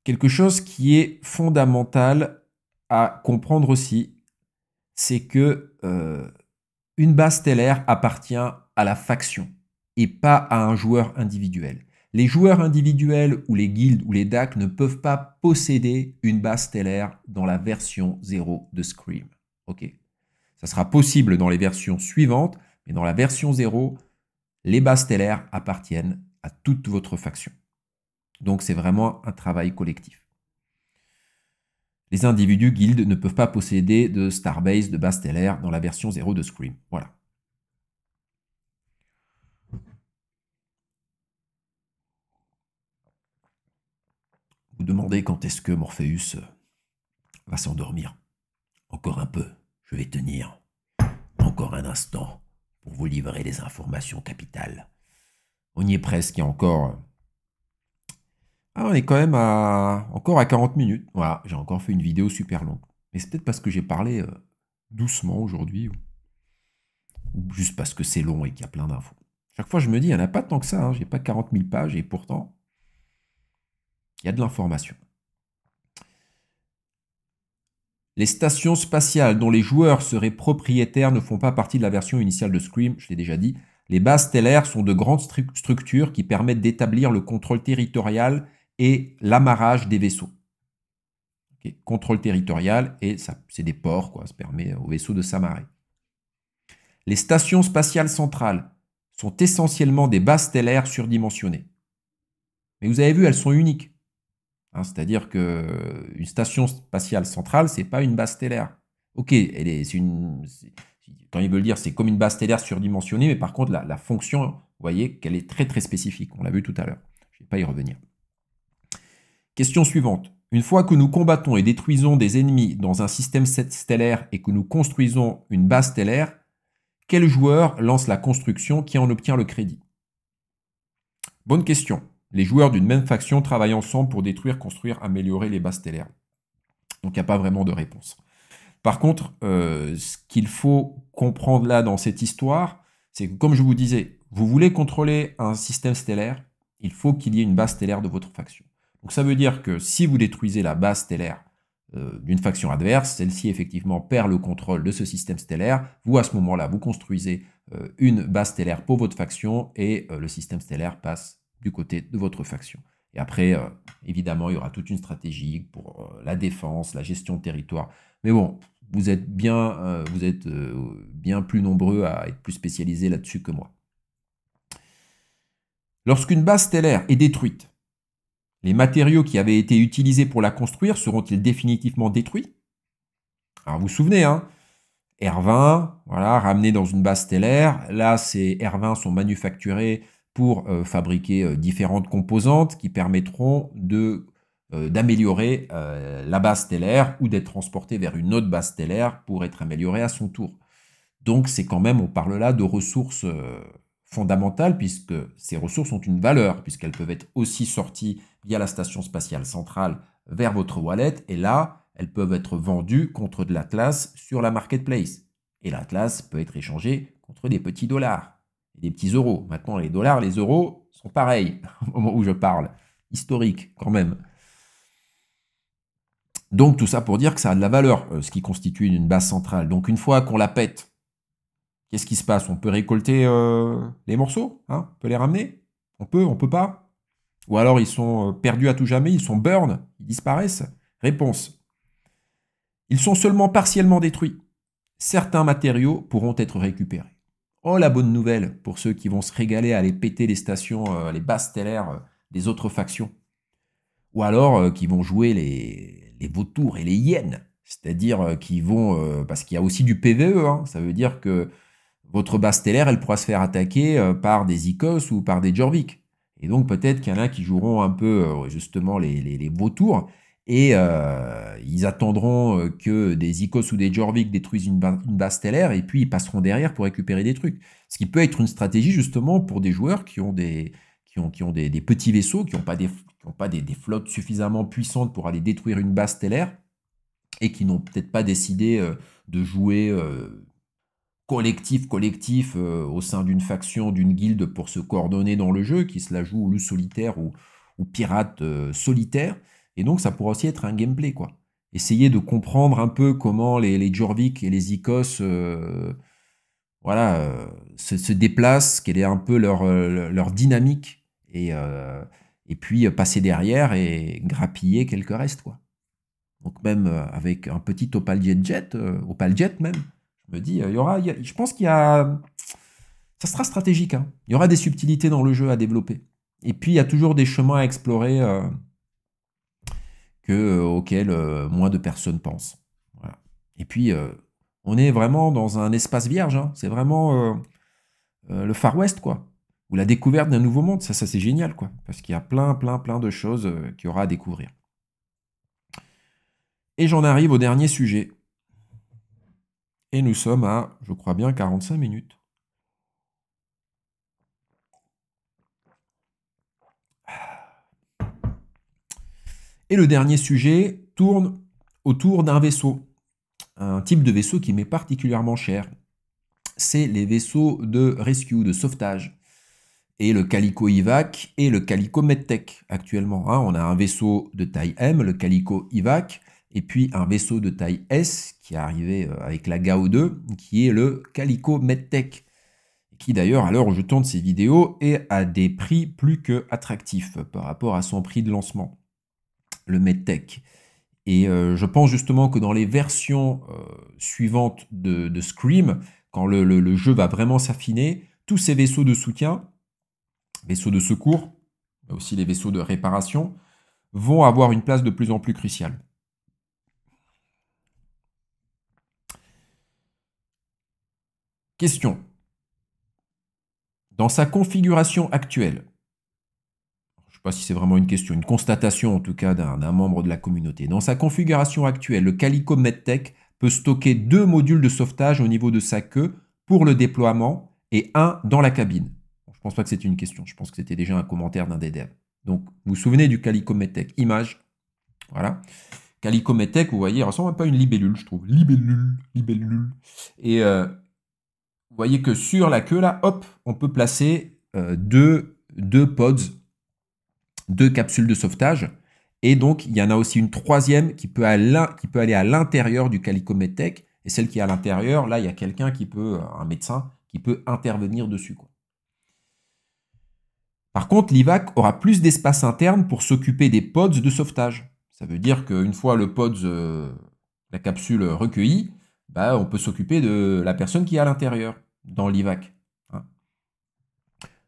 [SPEAKER 1] Quelque chose qui est fondamental à comprendre aussi, c'est que une base stellaire appartient à la faction et pas à un joueur individuel. Les joueurs individuels ou les guildes ou les DAC ne peuvent pas posséder une base stellaire dans la version 0 de Scream. Ok. Ça sera possible dans les versions suivantes, mais dans la version 0, les bases stellaires appartiennent à toute votre faction. Donc c'est vraiment un travail collectif. Les individus guildes ne peuvent pas posséder de Starbase, de base stellaire dans la version 0 de Scream. Voilà. Vous demandez quand est-ce que Morpheus va s'endormir. Encore un peu, je vais tenir. Encore un instant pour vous livrer les informations capitales. On y est presque, il y a encore... Ah, on est quand même encore à 40 minutes. Voilà, j'ai encore fait une vidéo super longue. Mais c'est peut-être parce que j'ai parlé doucement aujourd'hui, ou juste parce que c'est long et qu'il y a plein d'infos. Chaque fois, je me dis, il n'y en a pas tant que ça, hein. J'ai pas 40 000 pages, et pourtant, il y a de l'information. Les stations spatiales dont les joueurs seraient propriétaires ne font pas partie de la version initiale de Scream, je l'ai déjà dit. Les bases stellaires sont de grandes structures qui permettent d'établir le contrôle territorial et l'amarrage des vaisseaux. Okay. Contrôle territorial, et c'est des ports, quoi. Ça permet aux vaisseaux de s'amarrer. Les stations spatiales centrales sont essentiellement des bases stellaires surdimensionnées. Mais vous avez vu, elles sont uniques. hein. C'est-à-dire qu'une station spatiale centrale, c'est pas une base stellaire. Ok, quand ils veulent dire c'est comme une base stellaire surdimensionnée, mais par contre la fonction, vous voyez qu'elle est très très spécifique. On l'a vu tout à l'heure. Je ne vais pas y revenir. Question suivante. Une fois que nous combattons et détruisons des ennemis dans un système stellaire et que nous construisons une base stellaire, quel joueur lance la construction qui en obtient le crédit? Bonne question. Les joueurs d'une même faction travaillent ensemble pour détruire, construire, améliorer les bases stellaires. Donc il n'y a pas vraiment de réponse. Par contre, ce qu'il faut comprendre là dans cette histoire, c'est que comme je vous disais, vous voulez contrôler un système stellaire, il faut qu'il y ait une base stellaire de votre faction. Donc ça veut dire que si vous détruisez la base stellaire d'une faction adverse, celle-ci effectivement perd le contrôle de ce système stellaire. Vous, à ce moment-là, vous construisez une base stellaire pour votre faction et le système stellaire passe du côté de votre faction. Et après, évidemment, il y aura toute une stratégie pour la défense, la gestion de territoire. Mais bon, vous êtes bien plus nombreux à être plus spécialisés là-dessus que moi. Lorsqu'une base stellaire est détruite, les matériaux qui avaient été utilisés pour la construire seront-ils définitivement détruits? Alors vous vous souvenez, hein, R20, voilà, ramené dans une base stellaire. Là, ces R20 sont manufacturés pour fabriquer différentes composantes qui permettront d'améliorer la base stellaire ou d'être transportés vers une autre base stellaire pour être améliorée à son tour. Donc c'est quand même, on parle là de ressources fondamentales puisque ces ressources ont une valeur, puisqu'elles peuvent être aussi sorties via la station spatiale centrale vers votre wallet, et là, elles peuvent être vendues contre de l'Atlas sur la marketplace. Et l'Atlas peut être échangé contre des petits dollars et des petits euros. Maintenant, les dollars, les euros sont pareils au moment où je parle. Historique, quand même. Donc, tout ça pour dire que ça a de la valeur, ce qui constitue une base centrale. Donc, une fois qu'on la pète, qu'est-ce qui se passe? On peut récolter les morceaux, hein? On peut les ramener? On peut pas? Ou alors ils sont perdus à tout jamais, ils sont burn, ils disparaissent? Réponse. Ils sont seulement partiellement détruits. Certains matériaux pourront être récupérés. Oh, la bonne nouvelle pour ceux qui vont se régaler à aller péter les stations, les bases stellaires des autres factions. Ou alors qui vont jouer les vautours et les hyènes. C'est-à-dire qui vont... parce qu'il y a aussi du PVE, hein, ça veut dire que votre base stellaire, elle pourra se faire attaquer par des Icos ou par des Jorvik. Et donc peut-être qu'il y en a qui joueront un peu justement les vautours, et ils attendront que des Icos ou des Jorvik détruisent une base stellaire, et puis ils passeront derrière pour récupérer des trucs. Ce qui peut être une stratégie justement pour des joueurs qui ont des petits vaisseaux, qui n'ont pas des flottes suffisamment puissantes pour aller détruire une base stellaire, et qui n'ont peut-être pas décidé de jouer collectif au sein d'une faction, d'une guilde pour se coordonner dans le jeu, qui se la joue loup solitaire ou pirate solitaire. Et donc ça pourrait aussi être un gameplay, quoi. Essayer de comprendre un peu comment les Jorvik et les Icos se déplacent, quelle est un peu leur dynamique, et puis passer derrière et grappiller quelques restes, quoi. Donc même avec un petit Opal Jet même, je me dis, je pense qu'il y a... Ça sera stratégique, hein. Il y aura des subtilités dans le jeu à développer. Et puis, il y a toujours des chemins à explorer auxquels moins de personnes pensent. Voilà. Et puis, on est vraiment dans un espace vierge, hein. C'est vraiment le Far West, quoi. Ou la découverte d'un nouveau monde. Ça c'est génial, quoi. Parce qu'il y a plein de choses qu'il y aura à découvrir. Et j'en arrive au dernier sujet. Et nous sommes à, je crois bien, 45 minutes. Et le dernier sujet tourne autour d'un vaisseau. Un type de vaisseau qui m'est particulièrement cher. C'est les vaisseaux de rescue, de sauvetage. Et le Calico Ivac et le Calico Medtech actuellement. Hein, on a un vaisseau de taille M, le Calico Ivac, et puis un vaisseau de taille S qui est arrivé avec la GAO 2, qui est le Calico Medtech, qui d'ailleurs, à l'heure où je tourne ces vidéos, est à des prix plus que attractifs par rapport à son prix de lancement, le Medtech. Et je pense justement que dans les versions suivantes de Scream, quand le jeu va vraiment s'affiner, tous ces vaisseaux de soutien, vaisseaux de secours, mais aussi les vaisseaux de réparation, vont avoir une place de plus en plus cruciale. Question. Dans sa configuration actuelle, je ne sais pas si c'est vraiment une question, une constatation en tout cas d'un membre de la communauté. Dans sa configuration actuelle, le Calico MedTech peut stocker 2 modules de sauvetage au niveau de sa queue pour le déploiement et un dans la cabine. Je ne pense pas que c'était une question, je pense que c'était déjà un commentaire d'un des devs. Donc, vous vous souvenez du Calico MedTech, image, voilà. Calico MedTech, vous voyez, il ressemble un peu à une libellule, je trouve. Libellule, libellule. Et vous voyez que sur la queue, là, hop, on peut placer deux pods, 2 capsules de sauvetage. Et donc, il y en a aussi une troisième qui peut aller à l'intérieur du Calico MedTech. Et celle qui est à l'intérieur, là, il y a quelqu'un qui peut, un médecin, qui peut intervenir dessus, quoi. Par contre, l'IVAC aura plus d'espace interne pour s'occuper des pods de sauvetage. Ça veut dire qu'une fois le pods, la capsule recueillie, bah, on peut s'occuper de la personne qui est à l'intérieur, dans l'IVAC. Hein.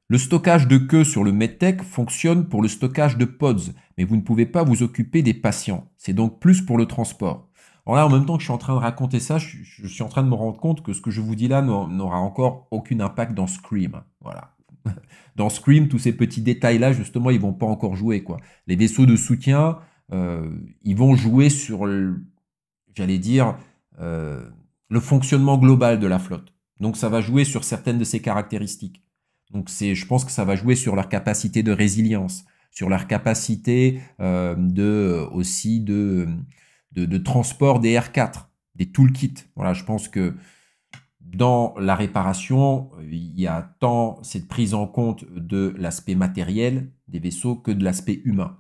[SPEAKER 1] Le stockage de queue sur le MedTech fonctionne pour le stockage de pods, mais vous ne pouvez pas vous occuper des patients. C'est donc plus pour le transport. Alors là, en même temps que je suis en train de raconter ça, je suis en train de me rendre compte que ce que je vous dis là n'aura encore aucun impact dans Scream. Voilà. Dans Scream, tous ces petits détails-là, justement, ils vont pas encore jouer, quoi. Les vaisseaux de soutien, ils vont jouer sur, j'allais dire, le fonctionnement global de la flotte. Donc ça va jouer sur certaines de ces caractéristiques. Donc je pense que ça va jouer sur leur capacité de résilience, sur leur capacité aussi de transport des R4, des toolkits. Voilà, je pense que dans la réparation, il y a tant cette prise en compte de l'aspect matériel des vaisseaux que de l'aspect humain,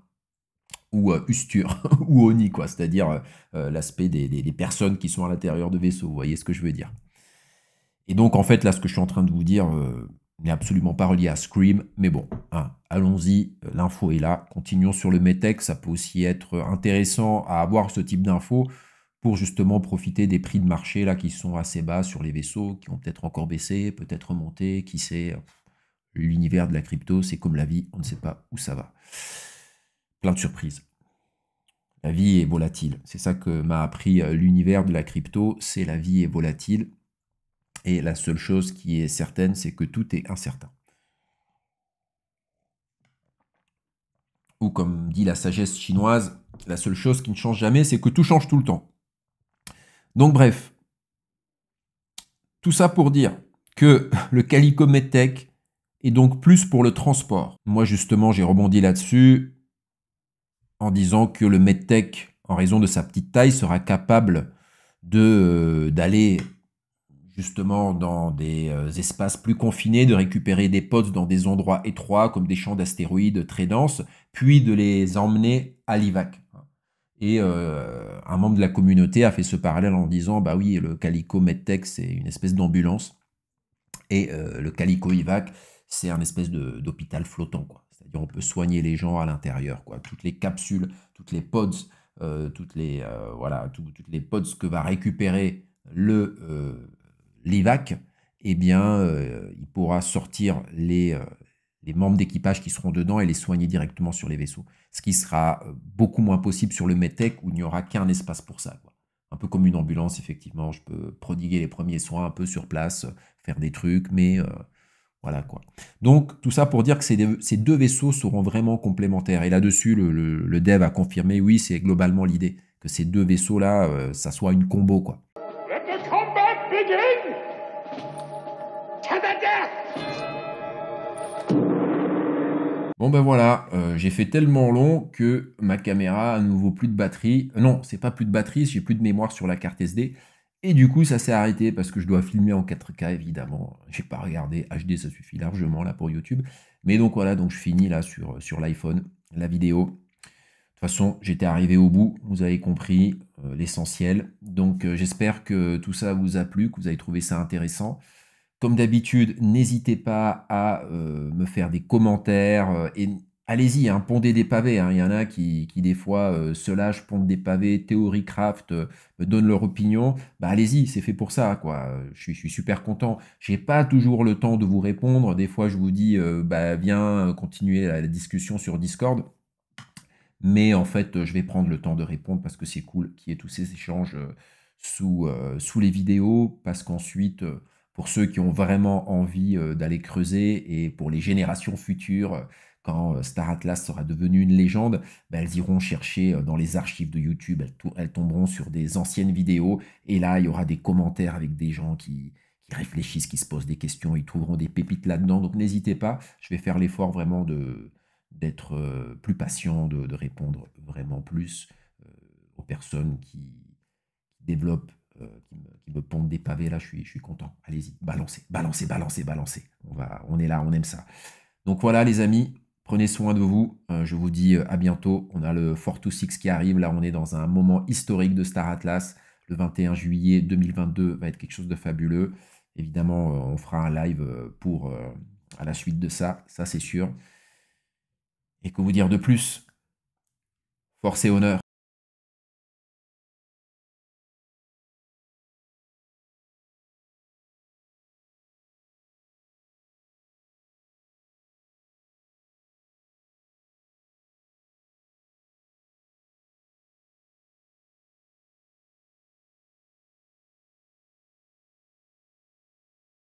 [SPEAKER 1] ou usture, ou oni, quoi, c'est-à-dire l'aspect des personnes qui sont à l'intérieur de vaisseaux, vous voyez ce que je veux dire. Et donc, en fait, là, ce que je suis en train de vous dire n'est absolument pas relié à Scream, mais bon, hein, allons-y, l'info est là, continuons sur le METEC, ça peut aussi être intéressant à avoir ce type d'infos, pour justement profiter des prix de marché là qui sont assez bas sur les vaisseaux, qui ont peut-être encore baissé, peut-être remonté, qui sait. L'univers de la crypto, c'est comme la vie, on ne sait pas où ça va. Plein de surprises. La vie est volatile. C'est ça que m'a appris l'univers de la crypto, c'est la vie est volatile. Et la seule chose qui est certaine, c'est que tout est incertain. Ou comme dit la sagesse chinoise, la seule chose qui ne change jamais, c'est que tout change tout le temps. Donc bref, tout ça pour dire que le Calico MedTech est donc plus pour le transport. Moi justement, j'ai rebondi là-dessus en disant que le MedTech, en raison de sa petite taille, sera capable d'aller justement dans des espaces plus confinés, de récupérer des pods dans des endroits étroits comme des champs d'astéroïdes très denses, puis de les emmener à l'IVAC. Et un membre de la communauté a fait ce parallèle en disant, bah oui, le Calico MedTech, c'est une espèce d'ambulance, et le Calico IVAC, c'est un espèce d'hôpital flottant, quoi. C'est-à-dire on peut soigner les gens à l'intérieur, quoi. Toutes les capsules, toutes les pods, voilà, toutes les pods que va récupérer l'IVAC, eh bien, il pourra sortir les membres d'équipage qui seront dedans et les soigner directement sur les vaisseaux. Ce qui sera beaucoup moins possible sur le MedTech où il n'y aura qu'un espace pour ça, quoi. Un peu comme une ambulance, effectivement, je peux prodiguer les premiers soins un peu sur place, faire des trucs, mais voilà, quoi. Donc, tout ça pour dire que ces deux vaisseaux seront vraiment complémentaires. Et là-dessus, le dev a confirmé, oui, c'est globalement l'idée, que ces deux vaisseaux-là, ça soit une combo, quoi.
[SPEAKER 2] Let the combat begin! To the death!
[SPEAKER 1] Bon ben voilà, j'ai fait tellement long que ma caméra a à nouveau plus de batterie. Non, c'est pas plus de batterie, j'ai plus de mémoire sur la carte SD. Et du coup, ça s'est arrêté parce que je dois filmer en 4K, évidemment. J'ai pas regardé, HD, ça suffit largement là pour YouTube. Mais donc voilà, donc je finis là sur l'iPhone, la vidéo. De toute façon, j'étais arrivé au bout, vous avez compris l'essentiel. Donc j'espère que tout ça vous a plu, que vous avez trouvé ça intéressant. Comme d'habitude, n'hésitez pas à me faire des commentaires et allez-y, hein, pondez des pavés. Hein. Il y en a qui des fois se lâchent, pondent des pavés, Theorycraft, me donnent leur opinion. Bah allez-y, c'est fait pour ça, quoi. Je suis super content. J'ai pas toujours le temps de vous répondre. Des fois, je vous dis, bah viens continuer la discussion sur Discord. Mais en fait, je vais prendre le temps de répondre parce que c'est cool qu'il y ait tous ces échanges sous les vidéos, parce qu'ensuite, pour ceux qui ont vraiment envie d'aller creuser et pour les générations futures, quand Star Atlas sera devenu une légende, ben, elles iront chercher dans les archives de YouTube, elles tomberont sur des anciennes vidéos et là, il y aura des commentaires avec des gens qui réfléchissent, qui se posent des questions, ils trouveront des pépites là-dedans. Donc n'hésitez pas, je vais faire l'effort vraiment d'être plus patient, de répondre vraiment plus aux personnes qui développent, qui me pondent des pavés. Là, je suis content. Allez-y, balancez, balancez, balancez, balancez. On est là, on aime ça. Donc voilà, les amis, prenez soin de vous. Je vous dis à bientôt. On a le 426 qui arrive. Là, on est dans un moment historique de Star Atlas. Le 21 juillet 2022 va être quelque chose de fabuleux. Évidemment, on fera un live à la suite de ça c'est sûr. Et que vous dire de plus? Force et honneur.